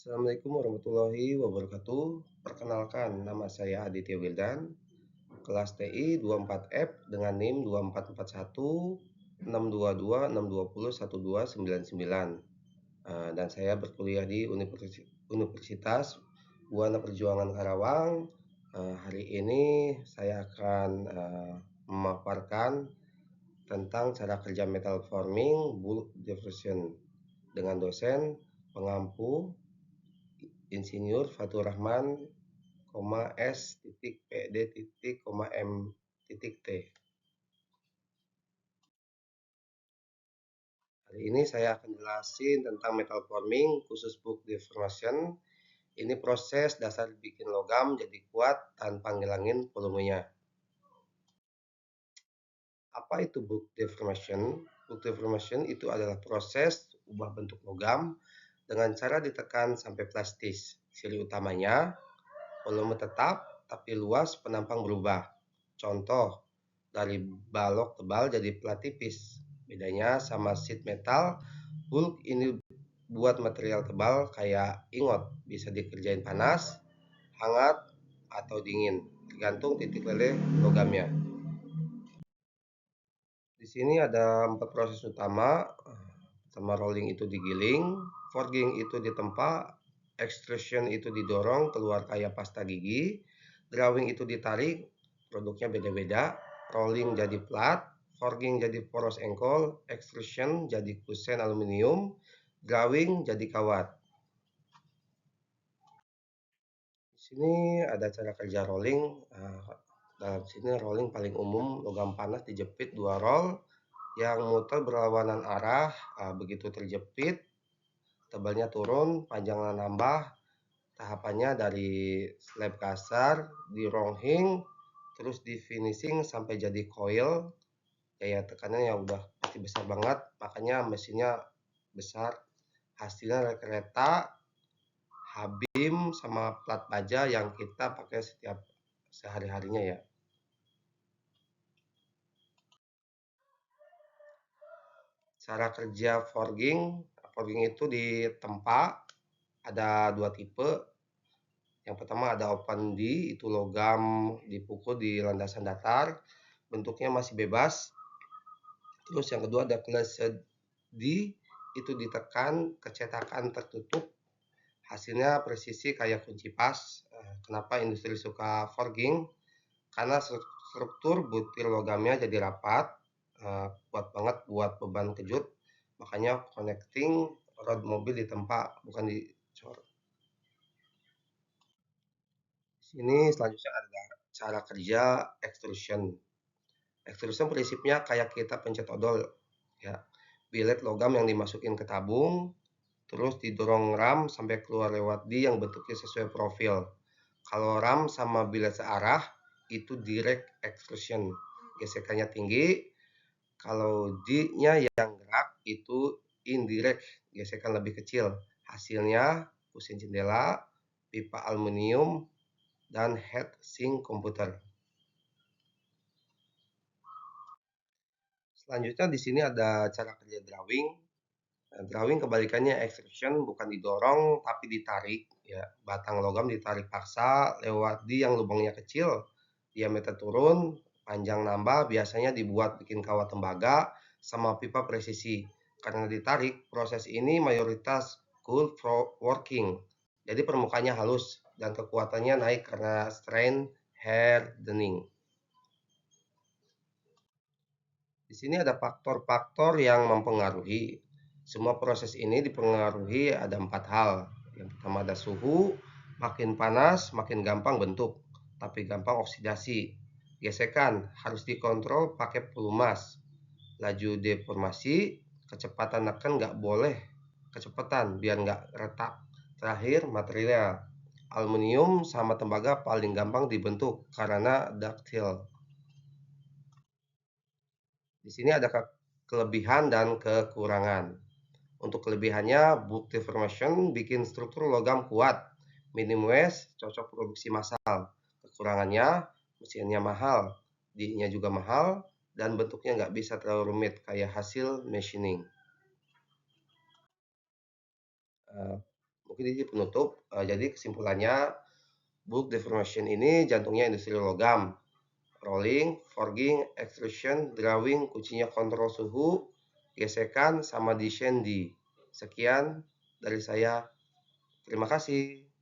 Assalamualaikum warahmatullahi wabarakatuh. Perkenalkan, nama saya Aditya Wildan, kelas TI 24F dengan NIM 2441 622 620 1299. Dan saya berkuliah di Universitas Buana Perjuangan Karawang. Hari ini saya akan memaparkan tentang cara kerja metal forming bulk diffusion dengan dosen pengampu Insinyur Fatur Rahman, S.PD.M.T. Hari ini saya akan jelasin tentang metal forming khusus bulk deformation. Ini proses dasar bikin logam jadi kuat tanpa ngilangin volumenya. Apa itu bulk deformation? Bulk deformation itu adalah proses ubah bentuk logam dengan cara ditekan sampai plastis. Ciri utamanya, volume tetap tapi luas penampang berubah. Contoh, dari balok tebal jadi plat tipis. Bedanya sama sheet metal, bulk ini buat material tebal kayak ingot, bisa dikerjain panas, hangat, atau dingin, tergantung titik leleh logamnya. Di sini ada 4 proses utama. Pertama, rolling itu digiling, forging itu ditempa, extrusion itu didorong keluar kayak pasta gigi, drawing itu ditarik, produknya beda-beda, rolling jadi plat, forging jadi poros engkol, extrusion jadi kusen aluminium, drawing jadi kawat. Di sini ada cara kerja rolling. Dalam sini rolling paling umum, logam panas dijepit 2 roll yang muter berlawanan arah. Begitu terjepit, tebalnya turun, panjangnya nambah. Tahapannya dari slab kasar, di ronghing, terus di finishing sampai jadi coil. Kayak tekanannya yang udah pasti besar banget, makanya mesinnya besar. Hasilnya kereta, habim, sama plat baja yang kita pakai setiap sehari-harinya ya. Cara kerja forging itu ditempa, ada 2 tipe. Yang pertama ada open D, itu logam dipukul di landasan datar, bentuknya masih bebas. Terus yang kedua ada closed D, itu ditekan, kecetakan tertutup, hasilnya presisi kayak kunci pas. Kenapa industri suka forging? Karena struktur butir logamnya jadi rapat, kuat banget buat beban kejut, makanya connecting rod mobil ditempa, bukan dicor. Sini selanjutnya ada cara kerja extrusion. Extrusion prinsipnya kayak kita pencet odol ya. Bilet logam yang dimasukin ke tabung, terus didorong ram sampai keluar lewat D yang bentuknya sesuai profil. Kalau ram sama bilet searah itu direct extrusion, gesekannya tinggi. Kalau D-nya yang gerak itu indirect, gesekan lebih kecil. Hasilnya kusen jendela, pipa aluminium, dan head sink komputer. Selanjutnya di sini ada cara kerja drawing. Drawing kebalikannya extrusion, bukan didorong tapi ditarik ya. Batang logam ditarik paksa lewat di yang lubangnya kecil, diameter turun, panjang nambah, biasanya dibuat bikin kawat tembaga sama pipa presisi. Karena ditarik, proses ini mayoritas cold working. Jadi permukaannya halus dan kekuatannya naik karena strain hardening. Di sini ada faktor-faktor yang mempengaruhi. Semua proses ini dipengaruhi ada 4 hal. Yang pertama ada suhu, makin panas makin gampang bentuk, tapi gampang oksidasi. Gesekan harus dikontrol pakai pelumas. Laju deformasi, kecepatan neken nggak boleh kecepatan biar nggak retak. Terakhir material. Aluminium sama tembaga paling gampang dibentuk karena ductile. Di sini ada kelebihan dan kekurangan. Untuk kelebihannya, bulk deformation bikin struktur logam kuat, minim waste, cocok produksi massal. Kekurangannya, mesinnya mahal, D-nya juga mahal, dan bentuknya nggak bisa terlalu rumit kayak hasil machining. Mungkin ini penutup, jadi kesimpulannya bulk deformation ini jantungnya industri logam. Rolling, forging, extrusion, drawing, kuncinya kontrol suhu, gesekan, sama desain di. Sekian dari saya. Terima kasih.